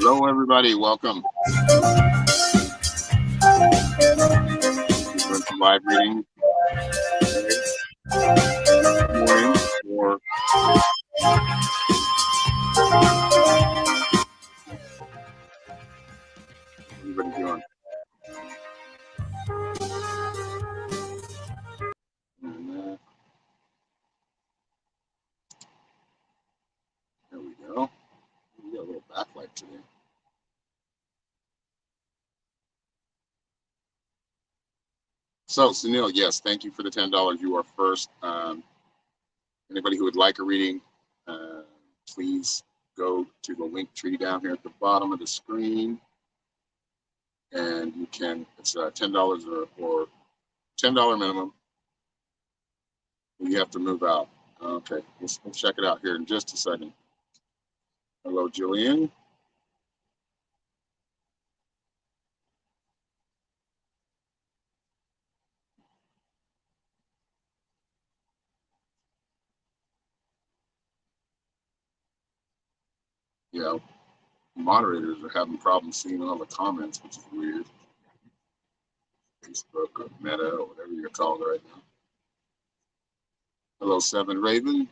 Hello, everybody. Welcome. We're doing some live reading this morning for everybody doing. There we go. We got a little backlight today. So, Sunil, yes, thank you for the $10. You are first. Anybody who would like a reading, please go to the link tree down here at the bottom of the screen. And you can, it's $10 or $10 minimum. You have to move out. Okay, we'll check it out here in just a second. Hello, Julian. Yeah, moderators are having problems seeing all the comments, which is weird. Facebook or Meta or whatever you're calling it right now. Hello, Seven Raven.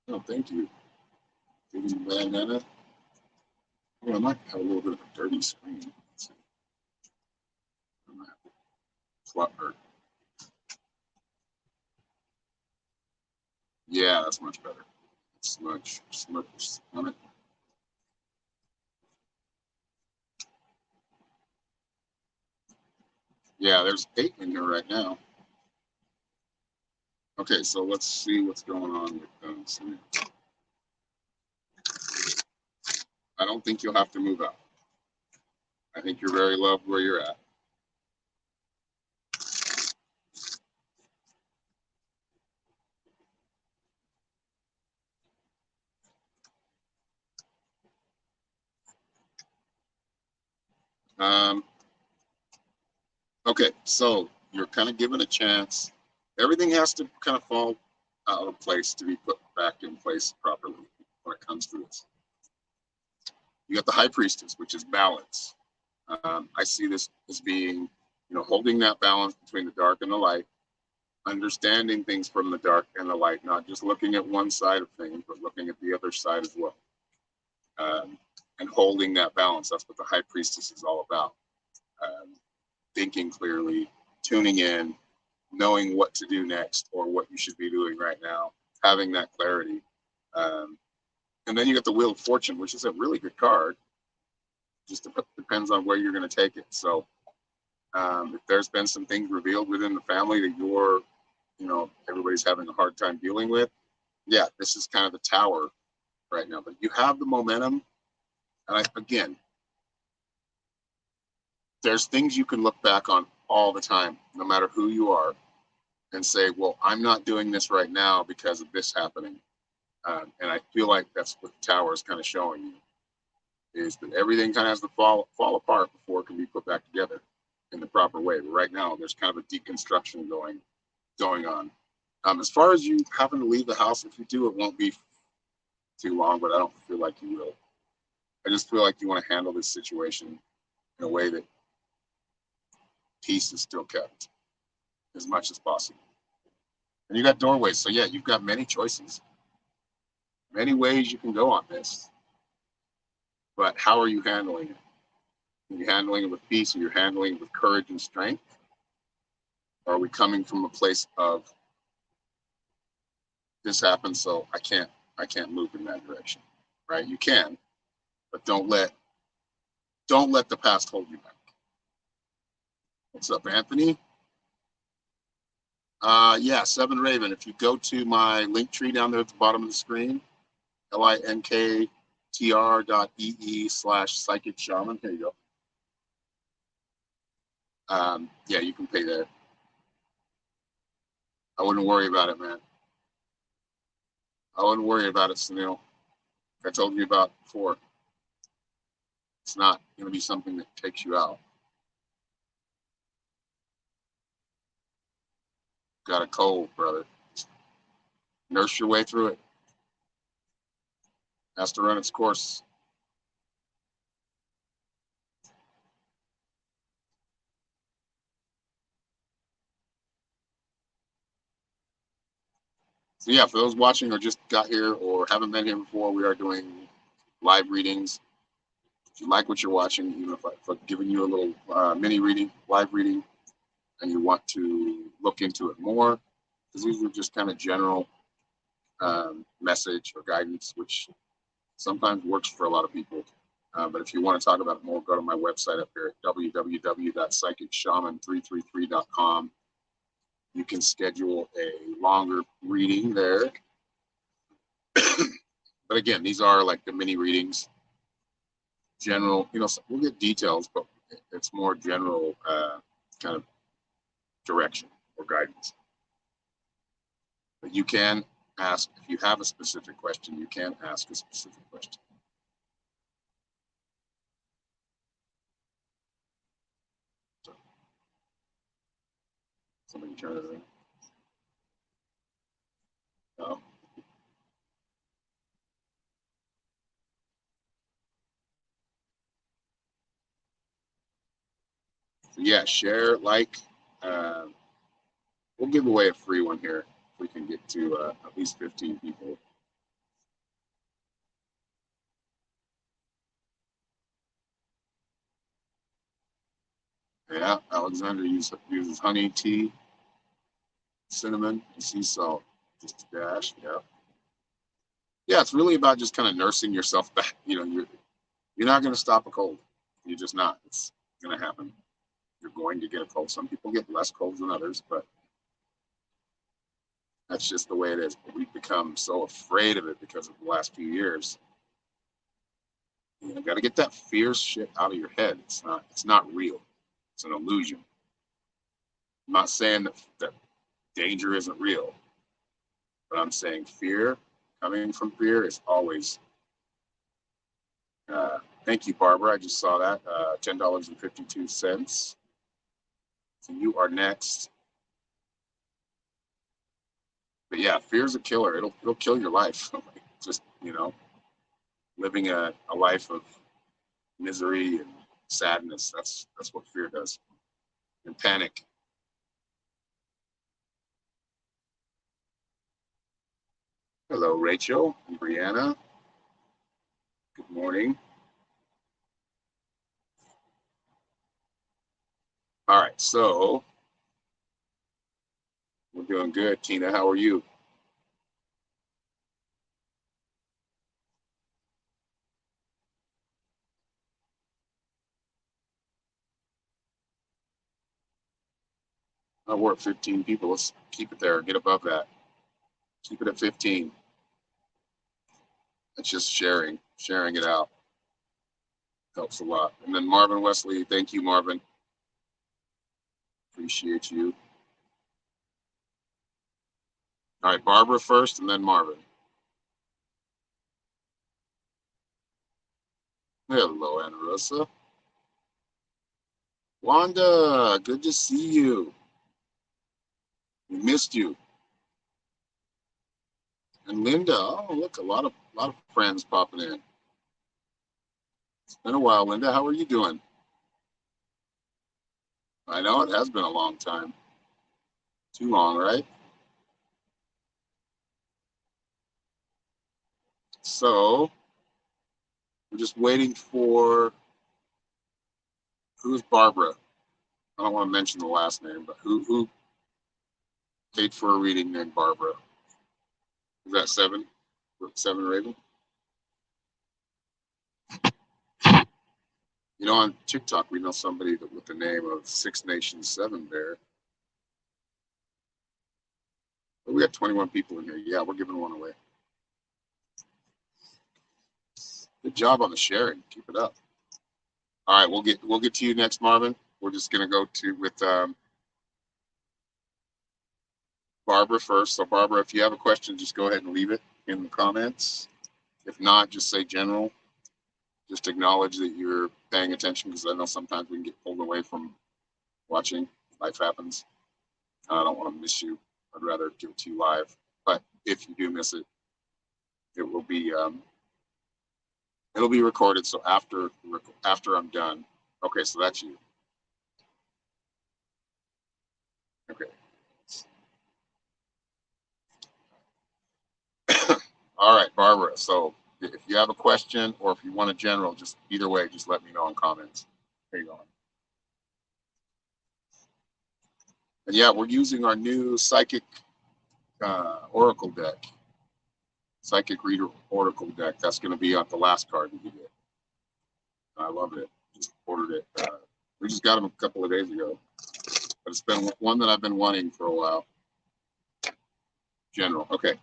Oh, thank you. Banana. Well, I might have a little bit of a dirty screen. Let's see. I might have to flop her. Yeah, that's much better. Smudge on it. Yeah, there's 8 in here right now. Okay, so let's see what's going on with them. I don't think you'll have to move out. I think you're very loved where you're at. Okay, so you're kind of given a chance. Everything has to kind of fall out of place to be put back in place properly when it comes to this. You got the High Priestess, which is balance. I see this as being, holding that balance between the dark and the light, understanding things from the dark and the light, not just looking at one side of things, but looking at the other side as well. And holding that balance. That's what the High Priestess is all about. Thinking clearly, tuning in, knowing what to do next or what you should be doing right now, having that clarity. And then you got the Wheel of Fortune, which is a really good card. Just depends on where you're going to take it. So if there's been some things revealed within the family that you're, everybody's having a hard time dealing with, yeah, this is kind of the Tower right now. But you have the momentum. And again, there's things you can look back on all the time, no matter who you are, and say, well, I'm not doing this right now because of this happening. And I feel like that's what the tower is kind of showing you, is that everything kind of has to fall apart before it can be put back together in the proper way. But right now, there's kind of a deconstruction going on. As far as you having to leave the house, if you do, it won't be too long, but I don't feel like you will. I just feel like you want to handle this situation in a way that peace is still kept as much as possible. And you got doorways, so yeah, you've got many choices, many ways you can go on this. But how are you handling it? Are you handling it with peace? Or you're handling it with courage and strength? Or are we coming from a place of this happened, so I can't move in that direction, right? You can, but don't let the past hold you back. What's up, Anthony? Yeah, Seven Raven. If you go to my link tree down there at the bottom of the screen, linktr.ee/psychic shaman. Here you go. Yeah, you can pay there. I wouldn't worry about it, man. I wouldn't worry about it, Sunil. I told you about before. It's not going to be something that takes you out. Got a cold, brother. Nurse your way through it. Has to run its course. So yeah, for those watching or just got here or haven't been here before, we are doing live readings. If you like what you're watching, even if I've given you a little mini reading, live reading, and you want to look into it more, because these are just kind of general message or guidance, which sometimes works for a lot of people. But if you want to talk about it more, go to my website up here at www.psychicshaman333.com. You can schedule a longer reading there. But again, these are like the mini readings. General, we'll get details, but it's more general kind of direction or guidance. But you can ask, if you have a specific question, you can ask a specific question. So, somebody turn it in. No. So yeah, share, like. We'll give away a free one here if we can get to at least 15 people. Yeah, Alexander uses honey, tea, cinnamon, and sea salt, just a dash. Yeah, yeah. It's really about just kind of nursing yourself back. You're not going to stop a cold. You're just not. It's going to happen. You're going to get a cold. Some people get less colds than others, but that's just the way it is. But we've become so afraid of it because of the last few years. You got to get that fear shit out of your head. It's not real. It's an illusion. I'm not saying that danger isn't real, but I'm saying fear, coming from fear, is always. Thank you, Barbara. I just saw that. $10.52. So you are next. But yeah, fear's a killer. It'll kill your life. Just living a life of misery and sadness. That's what fear does. And panic. Hello, Rachel and Brianna. Good morning. All right, so we're doing good. Tina, how are you? We're at 15 people. Let's keep it there. Get above that. Keep it at 15. It's just sharing it out. Helps a lot. And then Marvin Wesley, thank you, Marvin. Appreciate you. All right, Barbara first, and then Marvin. Hello, Ana Rosa. Wanda, good to see you. We missed you. And Linda, oh look, a lot of friends popping in. It's been a while, Linda. How are you doing? I know it has been a long time. Too long, right? So we're just waiting for who's Barbara. I don't want to mention the last name, but who paid for a reading named Barbara? Is that Seven? Seven Raven? You know, on TikTok, we know somebody that with the name of Six Nations Seven Bear. But we got 21 people in here. Yeah, we're giving one away. Good job on the sharing. Keep it up. All right, we'll get to you next, Marvin. We're just gonna go to with Barbara first. So Barbara, if you have a question, just go ahead and leave it in the comments. If not, just say general. Just acknowledge that you're paying attention, because I know sometimes we can get pulled away from watching. Life happens. I don't want to miss you. I'd rather give it to you live. But if you do miss it, it will be it'll be recorded. So after I'm done. Okay, so that's you. Okay. All right, Barbara. So if you have a question or if you want a general, just either way, just let me know in comments. There you go. And yeah, we're using our new Psychic Oracle deck. Psychic Reader Oracle deck. That's going to be on the last card that you get. I love it. Just ordered it. We just got them a couple of days ago. But it's been one that I've been wanting for a while. General. Okay.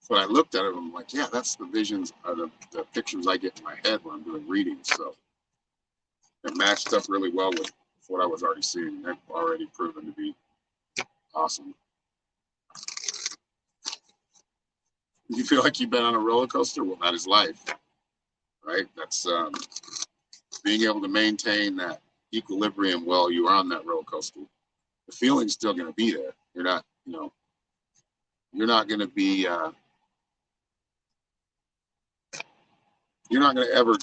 So I looked at it and I'm like, yeah, that's the visions, the pictures I get in my head when I'm doing readings. So it matched up really well with what I was already seeing. They've already proven to be awesome. You feel like you've been on a roller coaster? Well, that is life, right? That's being able to maintain that equilibrium while you are on that roller coaster. The feeling's still going to be there. You're not, you're not going to be, you're not going to ever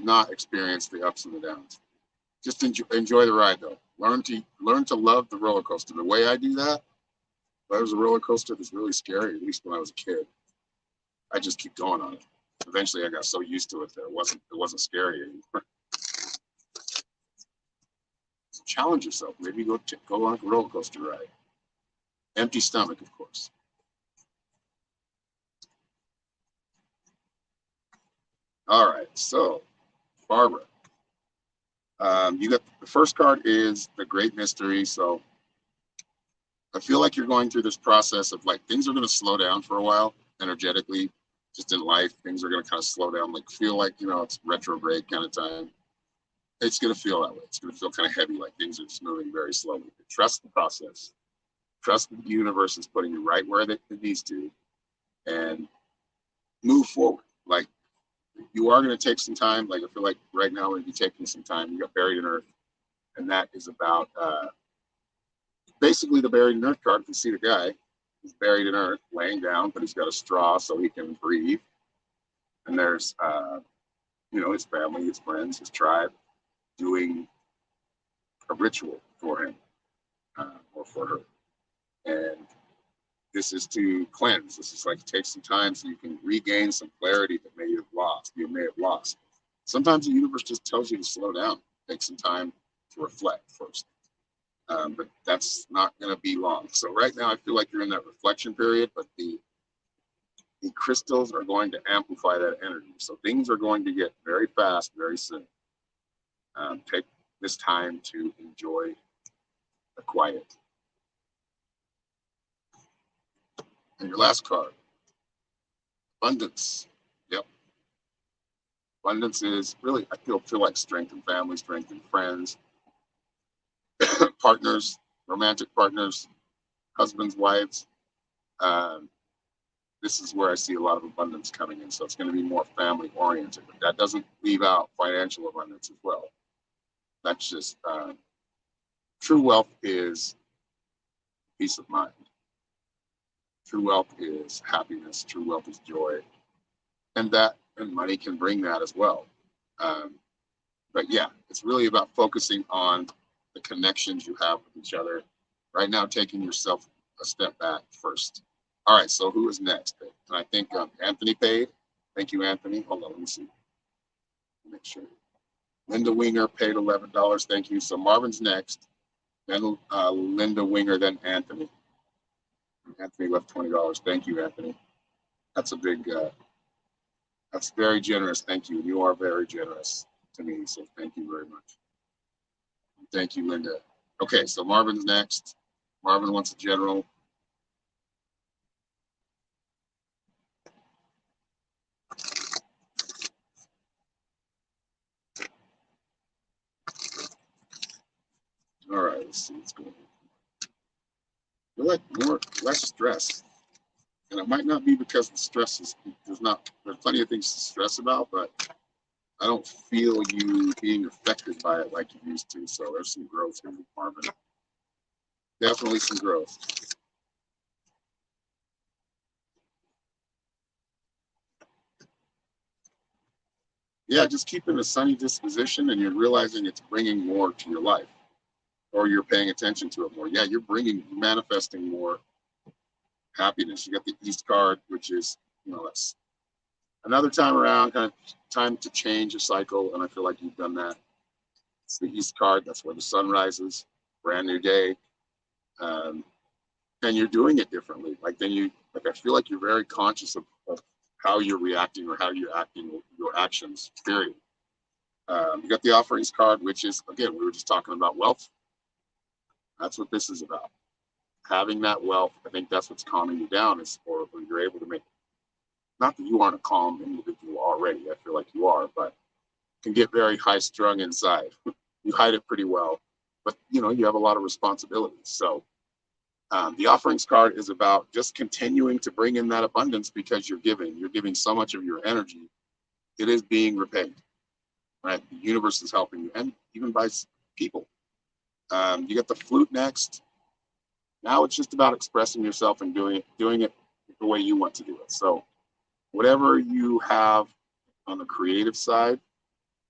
not experience the ups and the downs. Just enjoy the ride, though. Learn to love the roller coaster. The way I do that, there's a roller coaster that's really scary. At least when I was a kid, I just keep going on it. Eventually, I got so used to it that it wasn't scary anymore. So challenge yourself. Maybe go on a roller coaster ride. Empty stomach, of course. All right, so Barbara, you got the first card is the Great Mystery. So I feel like you're going through this process of like things are going to slow down for a while energetically, just in life. Things are going to kind of slow down, like feel like it's retrograde kind of time. It's going to feel that way. It's going to feel kind of heavy, like things are just moving very slowly. But trust the process. Trust that the universe is putting you right where it needs to, and move forward. Like you are going to take some time. Like I feel like right now we're going to be taking some time. You got Buried in Earth, and that is about basically the Buried in Earth card. You can see the guy. He's buried in earth, laying down, but he's got a straw so he can breathe. And there's, his family, his friends, his tribe doing a ritual for him or for her. And this is to cleanse. This is like take some time so you can regain some clarity that you may have lost. Sometimes the universe just tells you to slow down, take some time to reflect first. But that's not going to be long. So right now I feel like you're in that reflection period, but the crystals are going to amplify that energy. So things are going to get very fast, very soon. Take this time to enjoy the quiet. And your last card, abundance. Yep. Abundance is really, I feel like strength in family, strength in friends, partners, romantic partners, husbands, wives. Um, this is where I see a lot of abundance coming in. So it's going to be more family oriented. But that doesn't leave out financial abundance as well. That's just true wealth is peace of mind. True wealth is happiness. True wealth is joy, and money can bring that as well. But yeah, it's really about focusing on the connections you have with each other. Right now, taking yourself a step back first. All right, so who is next? And I think Anthony paid. Thank you, Anthony. Hold on, let me see. Make sure. Linda Winger paid $11. Thank you. So Marvin's next. Then Linda Winger, then Anthony. Anthony left $20. Thank you, Anthony. That's a big, that's very generous. Thank you. You are very generous to me. So thank you very much. Thank you, Linda. Okay, so Marvin's next. Marvin wants a general. All right, let's see what's going on. I feel like less stress. And it might not be because the stress is, there's plenty of things to stress about, but I don't feel you being affected by it like you used to. So there's some growth here, Marvin. Definitely some growth. Yeah, just keeping a sunny disposition and you're realizing it's bringing more to your life, or you're paying attention to it more. Yeah, you're manifesting more happiness. You got the East card, which is, that's another time around, kind of time to change a cycle. And I feel like you've done that. It's the East card. That's where the sun rises, brand new day. And you're doing it differently. I feel like you're very conscious of how you're reacting or how you're acting, your actions, period. You got the offerings card, which is, again, we were just talking about wealth. That's what this is about. Having that wealth, I think that's what's calming you down, is or you're able to make, not that you aren't a calm individual already, I feel like you are, but can get very high strung inside. You hide it pretty well, but you have a lot of responsibilities. So the offerings card is about just continuing to bring in that abundance because you're giving so much of your energy. It is being repaid, right? The universe is helping you, and even by people. You got the flute next. Now it's just about expressing yourself and doing it the way you want to do it. So whatever you have on the creative side,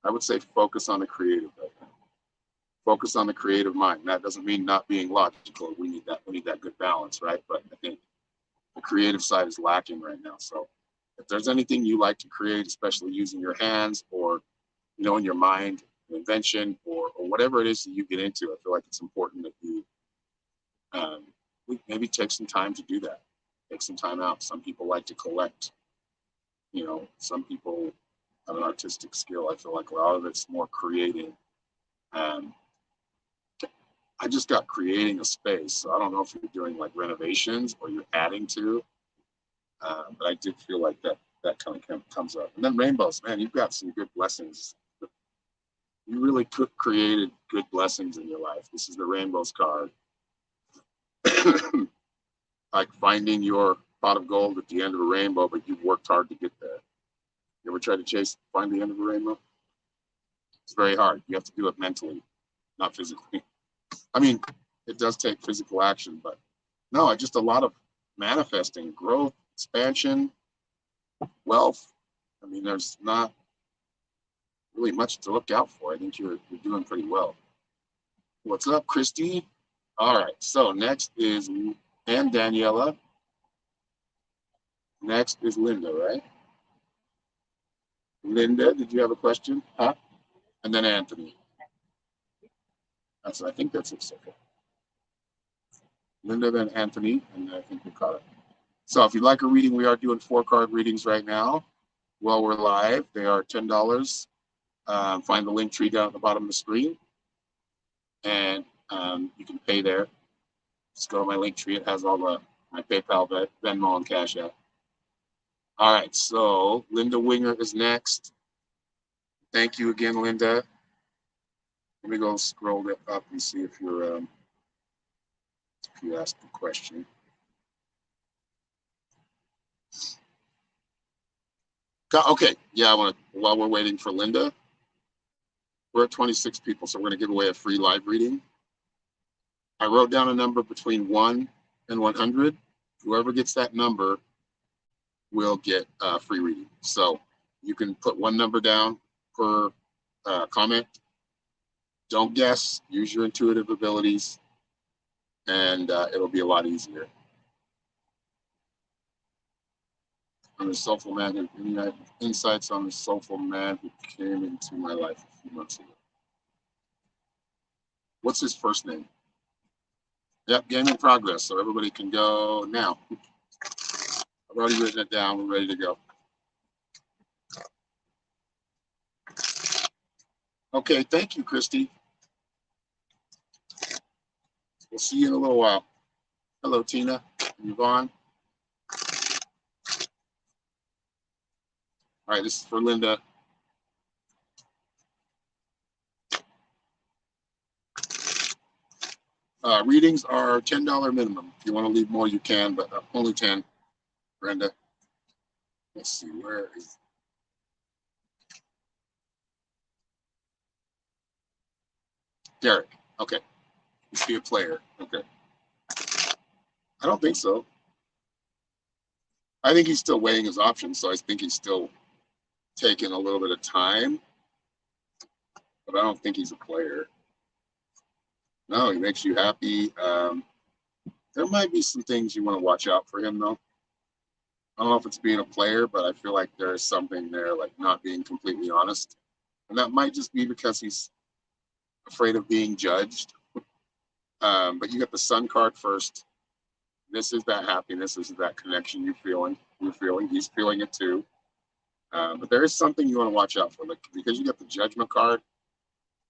I would say focus on the creative right now. Focus on the creative mind. That doesn't mean not being logical. We need that good balance, right? But I think the creative side is lacking right now. So if there's anything you like to create, especially using your hands or in your mind, an invention or whatever it is that you get into, I feel like it's important that you maybe take some time to do that. Take some time out. Some people like to collect. Some people have an artistic skill. I feel like a lot of it's more creating. I just got creating a space. So I don't know if you're doing like renovations or you're adding to, but I did feel like that kind of comes up. And then rainbows, man, you've got some good blessings. You really created good blessings in your life. This is the rainbows card. Like finding your pot of gold at the end of a rainbow, but you've worked hard to get there. You ever try to find the end of a rainbow? It's very hard. You have to do it mentally, not physically. I mean, it does take physical action, but no, just a lot of manifesting, growth, expansion, wealth. I mean, there's not really much to look out for. I think you're doing pretty well. What's up, Christy? All right, so next is, and Daniela. Next is Linda, right? Linda, did you have a question? Huh? And then Anthony. I think that's it so far. Linda, then Anthony, and I think we caught it. So if you'd like a reading, we are doing 4-card readings right now while we're live. They are $10. Find the link tree down at the bottom of the screen, and you can pay there. Just go to my link tree. It has all the My PayPal, Venmo, and Cash App. All right, so Linda Winger is next. Thank you again, Linda. Let me go scroll it up and see if you asked the question. Okay, yeah, while we're waiting for Linda, we're at 26 people, so we're going to give away a free live reading. I wrote down a number between 1 and 100. Whoever gets that number will get a free reading. So you can put one number down per comment. Don't guess. Use your intuitive abilities, and it'll be a lot easier. I'm a soulful man. Any insights on the soulful man who came into my life a few months ago? What's his first name? Yep, game in progress. So everybody can go now. I've already written it down. We're ready to go. Okay, thank you, Christy. We'll see you in a little while. Hello, Tina and Yvonne. All right, this is for Linda. Readings are $10 minimum. If you want to leave more, you can, but only 10. Brenda. Let's see, where is... Derek. Okay. Is he a player? Okay. I don't think so. I think he's still weighing his options, so I think he's still taking a little bit of time, but I don't think he's a player. No, he makes you happy. There might be some things you want to watch out for him, though. I don't know if it's being a player, but I feel like there's something there, like not being completely honest. And that might just be because he's afraid of being judged. But you got the Sun card first. This is that happiness. This is that connection you're feeling. He's feeling it too. But there is something you want to watch out for, like because you got the Judgment card.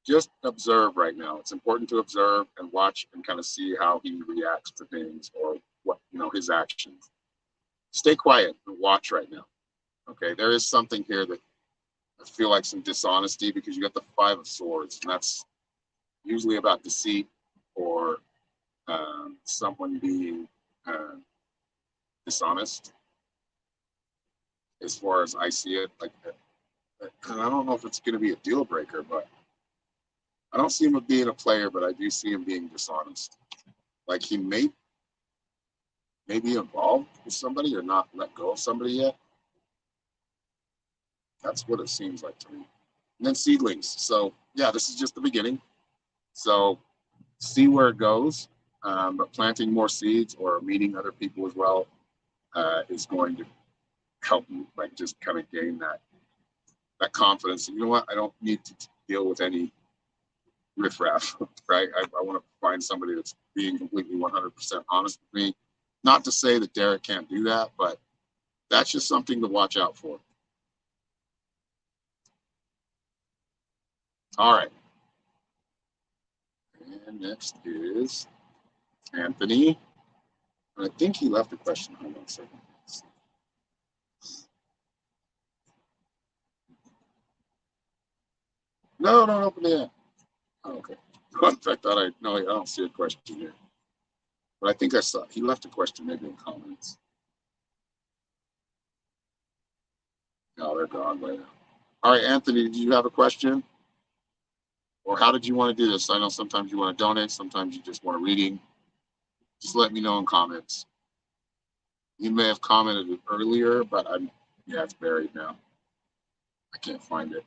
Just observe right now. It's important to observe and watch and kind of see how he reacts to things or what his actions. Stay quiet and watch right now. Okay, there is something here that I feel like some dishonesty because you got the Five of Swords, and that's usually about deceit or someone being dishonest. As far as I see it, like, and I don't know if it's going to be a deal breaker, but I don't see him being a player, but I do see him being dishonest. Like he may be involved with somebody or not let go of somebody yet. That's what it seems like to me. And then seedlings. So yeah, this is just the beginning. So see where it goes. But planting more seeds or meeting other people as well is going to help you, like just kind of gain that confidence. And you know what? I don't need to deal with any riffraff, right? I want to find somebody that's being completely 100% honest with me. Not to say that Derek can't do that, but that's just something to watch out for. All right. And next is Anthony. And I think he left a question. Hold on a second. No, don't open the app. Oh, okay. In fact, I don't see a question here. But I think I saw he left a question maybe in comments. No, they're gone by now. All right, Anthony, did you have a question? Or how did you want to do this? I know sometimes you want to donate, sometimes you just want a reading. Just let me know in comments. You may have commented it earlier, but it's buried now. I can't find it.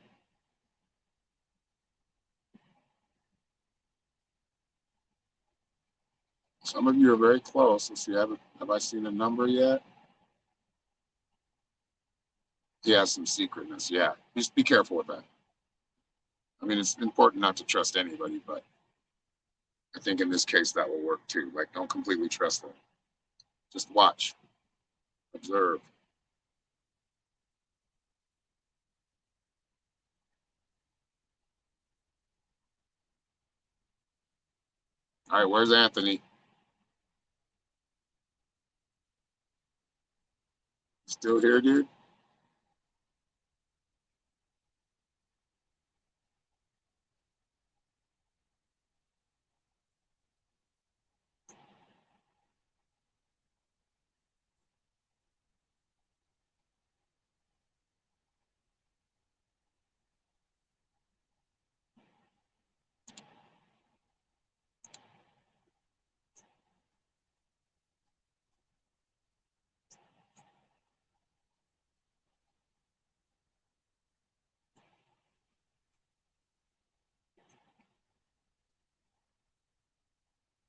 Some of you are very close. Let's see, have I seen a number yet? Yeah, some secretness. Yeah, just be careful with that. I mean, it's important not to trust anybody, but I think in this case that will work too. Like, don't completely trust them. Just watch, observe. All right, where's Anthony? Still here, dude?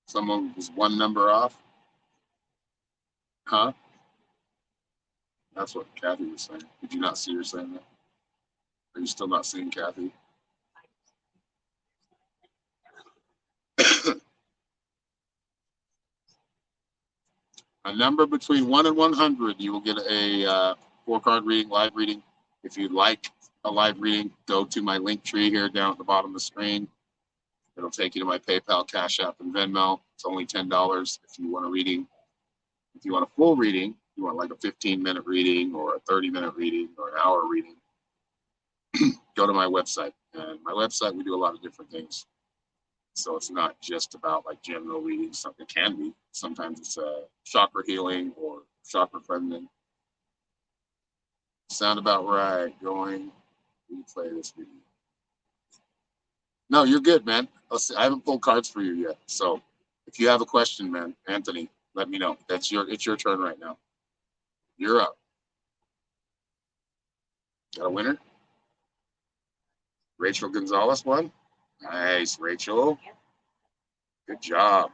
Someone was one number off? Huh? That's what Kathy was saying. Did you not see her saying that? Are you still not seeing Kathy? A number between 1 and 100, you will get a 4-card reading, live reading. If you'd like a live reading, go to my link tree here down at the bottom of the screen. It'll take you to my PayPal, Cash App, and Venmo. It's only $10 if you want a reading. If you want a full reading, you want like a 15-minute reading or a 30-minute reading or an hour reading, go to my website. And my website, we do a lot of different things. So it's not just about like general readings. Something can be. Sometimes it's chakra healing or chakra cleansing. Sound about right. Going, replay this video. No, you're good, man. I haven't pulled cards for you yet. So if you have a question, man, Anthony, let me know. It's your turn right now. You're up. Got a winner? Rachel Gonzalez won? Nice, Rachel. Good job.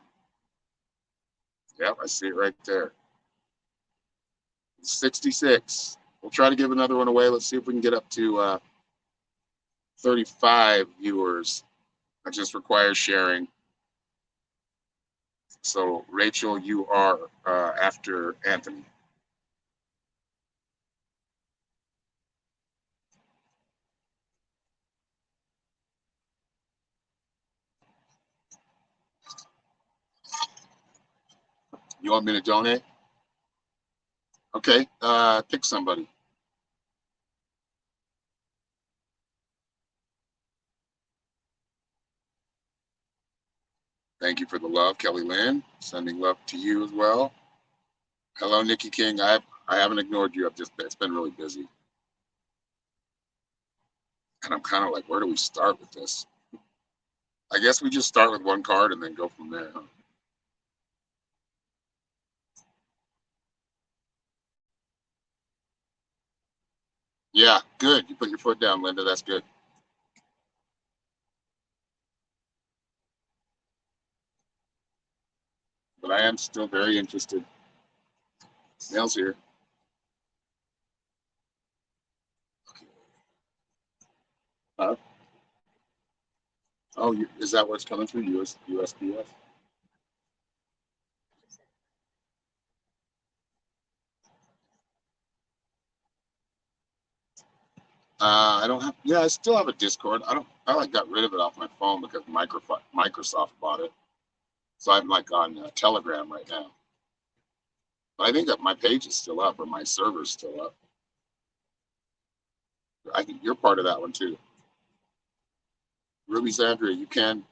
Yep, I see it right there. 66. We'll try to give another one away. Let's see if we can get up to 35 viewers. That just requires sharing. So, Rachel, you are after Anthony. You want me to donate? Okay, pick somebody. Thank you for the love, Kelly Lynn. Sending love to you as well. Hello, Nikki King. I haven't ignored you. It's been really busy. And I'm kind of like, where do we start with this? I guess we just start with one card and then go from there. Huh? Yeah, good. You put your foot down, Linda. That's good. But I am still very interested. Nell's here. Huh? Oh, is that what's coming through USPS? I don't have. Yeah, I still have a Discord. I like got rid of it off my phone because Microsoft bought it. So I'm like on Telegram right now. But I think that my page is still up or my server's still up. I think you're part of that one too. Ruby Sandra, you can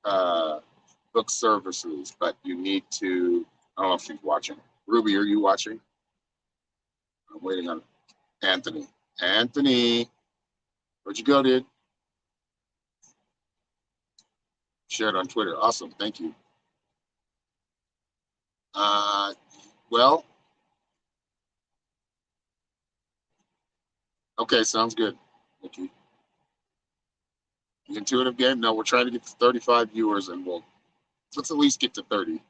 book services, but you need to. I don't know if she's watching. Ruby, are you watching? I'm waiting on Anthony. Anthony, where'd you go, dude? Shared on Twitter. Awesome. Thank you. Well, okay, sounds good. Nikki. The intuitive game? No, we're trying to get to 35 viewers and let's at least get to 30.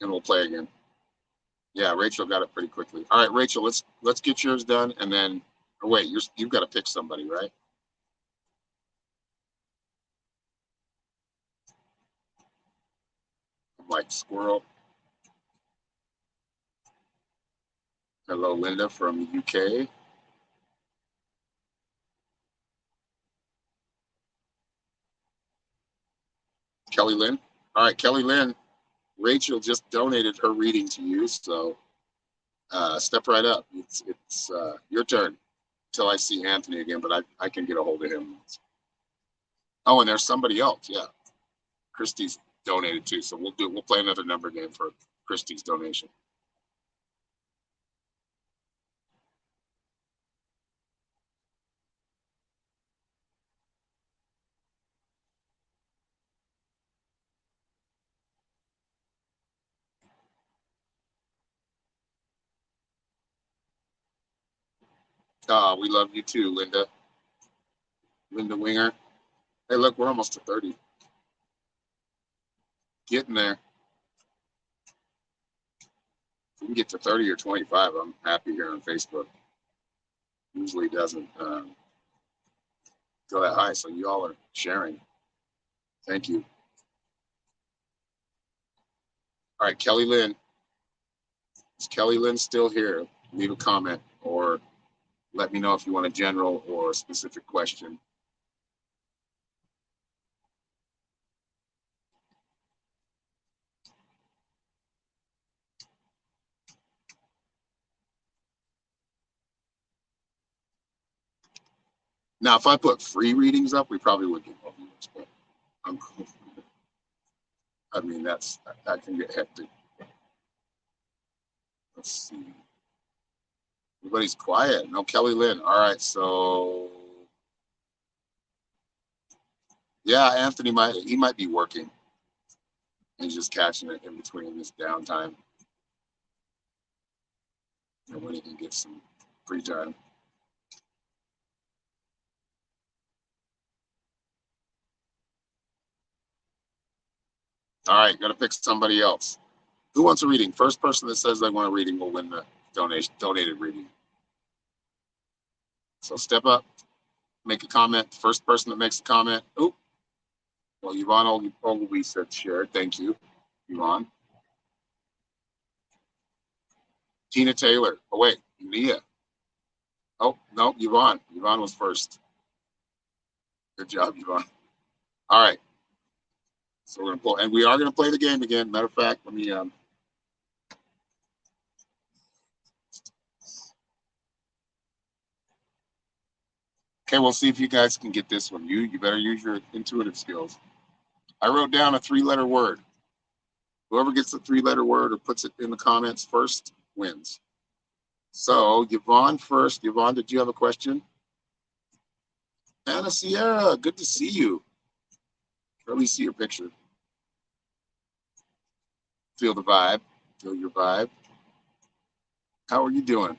And we'll play again. Yeah, Rachel got it pretty quickly. All right, Rachel, let's get yours done and then wait, you've got to pick somebody, right? I'm like squirrel. Hello, Linda from the UK. Kelly Lynn. All right, Kelly Lynn. Rachel just donated her reading to you, so Step right up. It's your turn until I see Anthony again, but I can get a hold of him. Oh, and there's somebody else. Yeah, Christy's donated too, so we'll play another number game for Christy's donation. We love you too, Linda. Linda Winger. Hey, look, we're almost to 30. Getting there. If we can get to 30 or 25, I'm happy here on Facebook. Usually doesn't go that high, so you all are sharing. Thank you. All right, Kelly Lynn. Is Kelly Lynn still here? Leave a comment or let me know if you want a general or a specific question. Now, if I put free readings up, we probably would get more views, but I mean, that can get hectic. Let's see. Everybody's quiet. No Kelly Lynn. All right, so yeah, Anthony might be working. He's just catching it in between this downtime. And when he can get some free time. All right, got to pick somebody else. Who wants a reading? First person that says they want a reading will win the donated reading. So step up, make a comment. First person that makes a comment. Oh, well, Yvonne Ogilvie said share. Thank you, Yvonne. Tina Taylor. Oh, wait, Mia. Oh, no, Yvonne. Yvonne was first. Good job, Yvonne. All right. So we're going to pull, and we are going to play the game again. Matter of fact, let me okay, we'll see if you guys can get this one. You better use your intuitive skills. I wrote down a 3-letter word. Whoever gets the 3-letter word or puts it in the comments first wins. So Yvonne first. Yvonne, did you have a question? Anna Sierra, good to see you. Let me see your picture. Feel the vibe. Feel your vibe. How are you doing?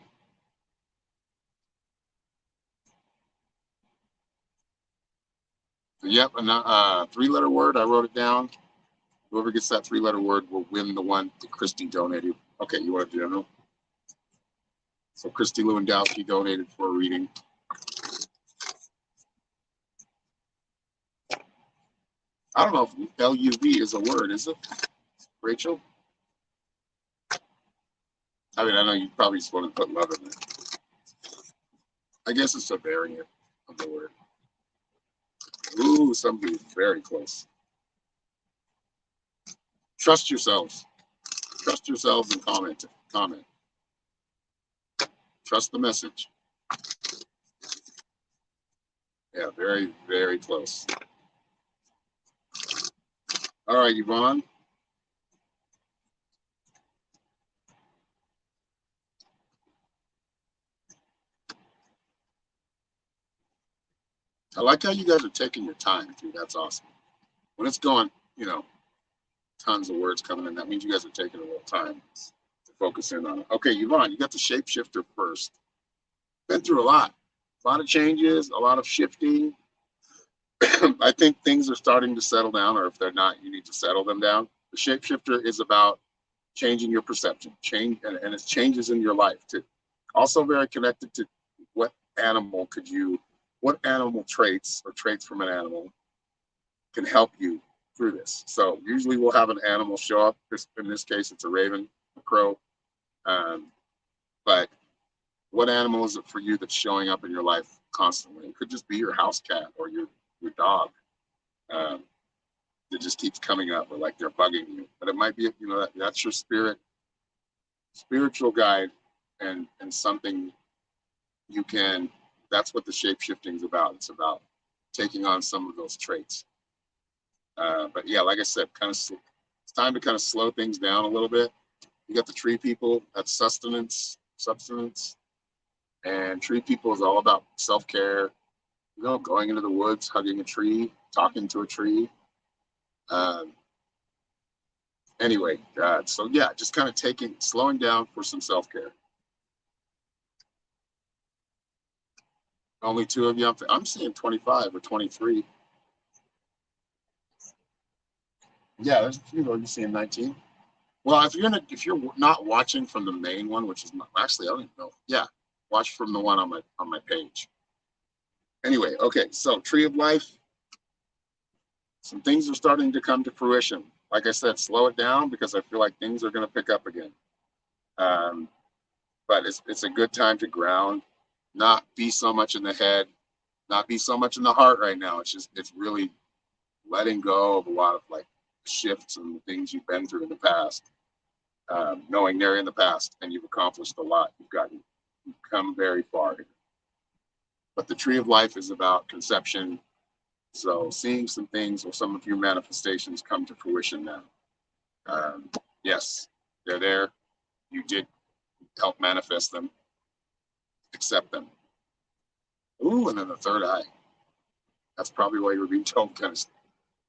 Yep, a 3-letter word. I wrote it down. Whoever gets that 3-letter word will win the one that Christy donated. Okay, you want to do it? So Christy Lewandowski donated for a reading. I don't know if LUV is a word, is it? Rachel? I mean, I know you probably just want to put love in it. I guess it's a variant of the word. Ooh, somebody very close. Trust yourselves. Trust yourselves and comment. Trust the message. Yeah, very, very close. All right, Yvonne. I like how you guys are taking your time, too. That's awesome. When it's going, tons of words coming in, that means you guys are taking a little time to focus in on it. Okay, Yvonne, you got the shapeshifter first. Been through a lot of changes, a lot of shifting. I think things are starting to settle down, or if they're not, you need to settle them down. The shapeshifter is about changing your perception, and it's changes in your life too. Also very connected to what animal traits or traits from an animal can help you through this. So usually we'll have an animal show up. In this case, it's a raven, a crow. But what animal is it for you that's showing up in your life constantly? It could just be your house cat or your dog. That just keeps coming up, or like they're bugging you. But it might be, that's your spiritual guide and something you can. That's what the shape shifting is about. It's about taking on some of those traits. But yeah, like I said, it's time to kind of slow things down a little bit. You got the tree people, that's substance, and tree people is all about self care. You know, going into the woods, hugging a tree, talking to a tree. Um, anyway, so yeah, just kind of slowing down for some self care. Only two of you. I'm seeing 25 or 23. Yeah, there's a few though. You're seeing 19. Well, if you're not watching from the main one, which is not, actually I don't even know. Yeah, watch from the one on my page. Anyway, okay. So Tree of Life, some things are starting to come to fruition. Like I said, slow it down because I feel like things are going to pick up again. Um, but it's a good time to ground, not be so much in the head, not be so much in the heart right now. It's really letting go of a lot of like shifts and the things you've been through in the past, knowing they're in the past and you've accomplished a lot. You've come very far. But the Tree of Life is about conception. So seeing some things or some of your manifestations come to fruition now. Um, yes, they're there. You did help manifest them. Accept them. Ooh, and then the third eye. That's probably why you were being told kind of,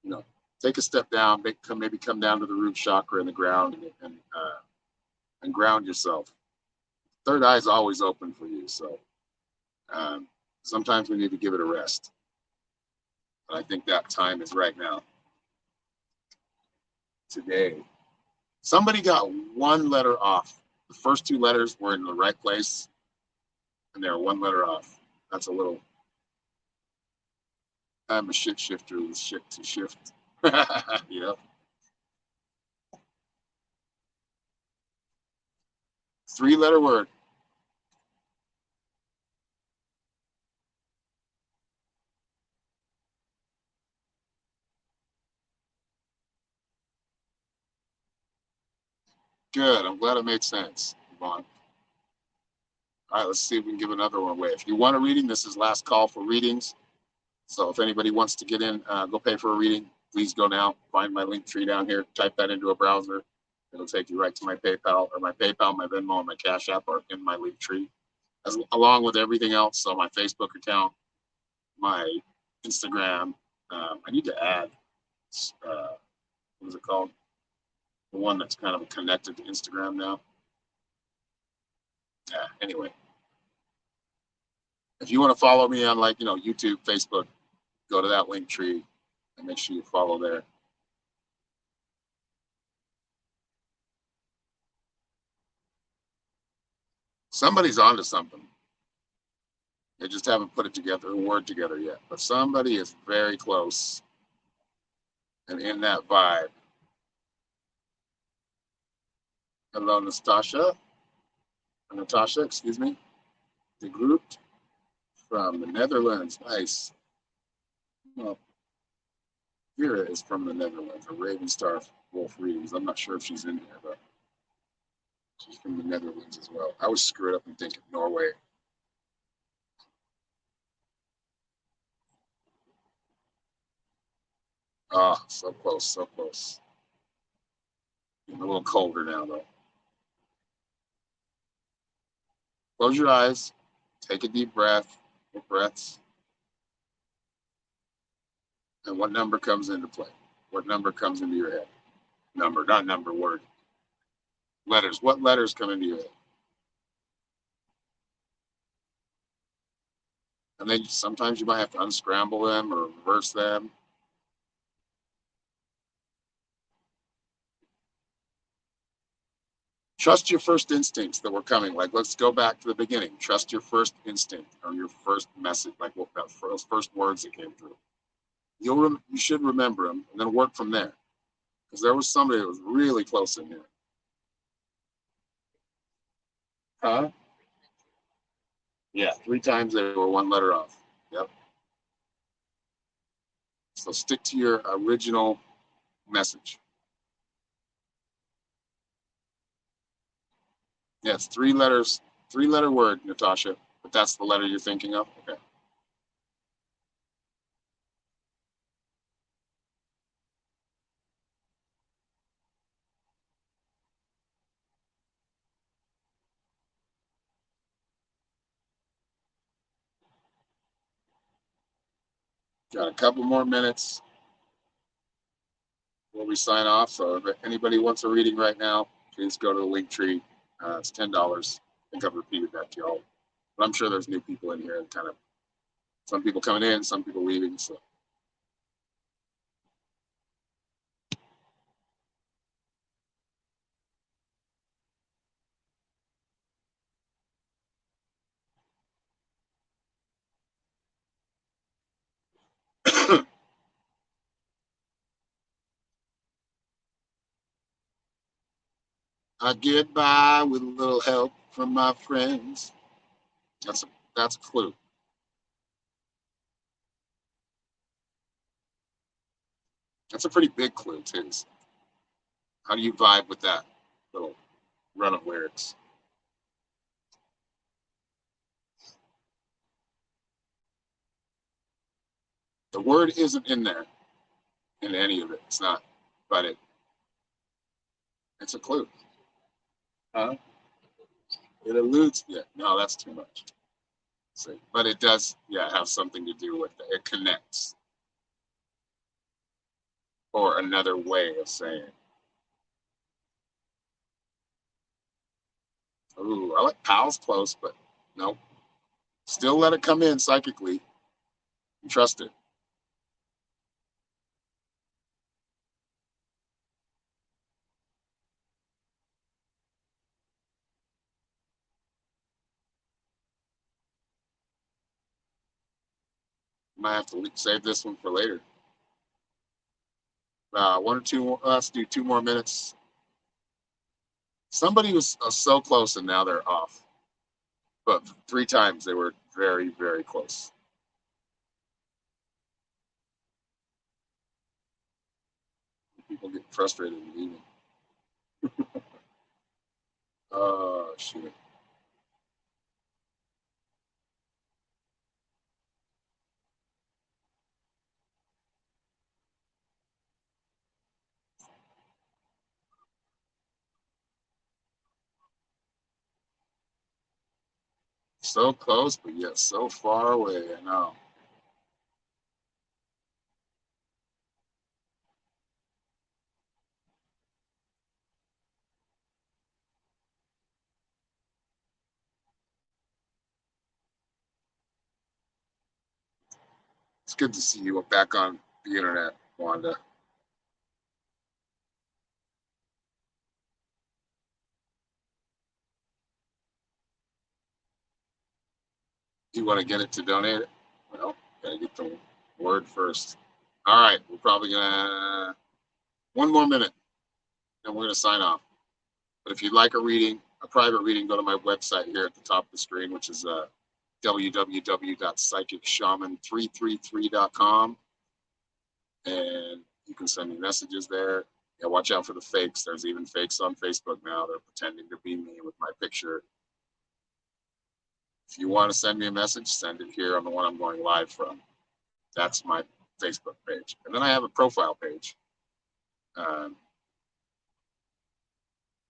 you know, take a step down, maybe come down to the root chakra in the ground and ground yourself. Third eye is always open for you. So sometimes we need to give it a rest. But I think that time is right now. Today. Somebody got one letter off. The first two letters were in the right place, and they're one letter off. That's a little. I'm a shit shifter with shit to shift. You know? 3-letter word. Good. I'm glad it made sense, Yvonne. All right, let's see if we can give another one away. If you want a reading, this is last call for readings. So if anybody wants to get in, go pay for a reading, please go now. Find my link tree down here. Type that into a browser. It'll take you right to my PayPal, my Venmo, and my Cash App are in my link tree, along with everything else. So my Facebook account, my Instagram. I need to add, what is it called? The one that's kind of connected to Instagram now. Yeah, anyway. If you want to follow me on YouTube, Facebook, go to that link tree and make sure you follow there. Somebody's onto something. They just haven't put it together, a word together yet. But somebody is very close and in that vibe. Hello, Natasha, excuse me. The group from the Netherlands. Nice. Well, Vera is from the Netherlands, a Raven Star Wolf Readings. I'm not sure if she's in here, but she's from the Netherlands as well. I was screwed up and thinking Norway. Ah, so close, so close. Getting a little colder now, though. Close your eyes. Take a deep breath. Deep breaths. And what number comes into play? What number comes into your head? Number, not number, word. Letters. What letters come into your head? And then sometimes you might have to unscramble them or reverse them. Trust your first instincts that were coming. Like, let's go back to the beginning. Trust your first instinct or your first message, like those first words that came through. You should remember them and then work from there. Because there was somebody that was really close in here. Huh? Yeah, 3 times they were one letter off. Yep. So stick to your original message. Yeah, it's 3 letters. Three-letter word, Natasha, but that's the letter you're thinking of? Okay. Got a couple more minutes before we sign off. So if anybody wants a reading right now, please go to the link tree. It's $10. I think I've repeated that to y'all. But I'm sure there's new people in here and kind of some people coming in, some people leaving. So I get by with a little help from my friends. That's a that's a clue. That's a pretty big clue too. How do you vibe with that little run of lyrics? The word isn't in there in any of it. It's not, but it's a clue. Huh? It alludes. Yeah, no, that's too much. See, but it does, yeah, have something to do with it. It connects, or another way of saying. Ooh, I like pal's close, but no. Still let it come in psychically and trust it. Might have to save this one for later. One or two more. Let's do 2 more minutes. Somebody was so close and now they're off. But 3 times they were very, very close. People get frustrated and leaving. Oh, shit. So close, but yet so far away. I know. It's good to see you back on the internet, Wanda. You want to get it to donate it? Well, gotta get the word first. All right, we're probably gonna 1 more minute, then we're gonna sign off. But if you'd like a reading, a private reading, go to my website here at the top of the screen, which is www.psychicshaman333.com, and you can send me messages there. Yeah, watch out for the fakes. There's even fakes on Facebook now. They're pretending to be me with my picture. If you want to send me a message, send it here on the one I'm going live from. That's my Facebook page. And then I have a profile page. Um,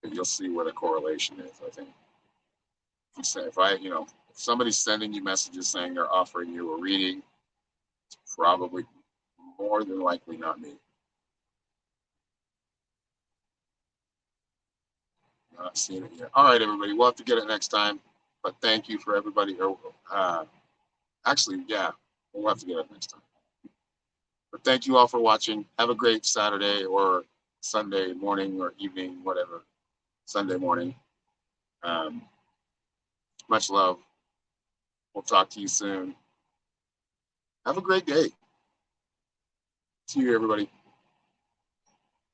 and you'll see where the correlation is, I think. If somebody's sending you messages saying they're offering you a reading, it's probably more than likely not me. Not seeing it yet. All right, everybody. We'll have to get it next time. But thank you for everybody. Actually, yeah, we'll have to get it next time. But thank you all for watching. Have a great Saturday or Sunday morning or evening, whatever. Sunday morning. Um, much love. We'll talk to you soon. Have a great day. See you, everybody.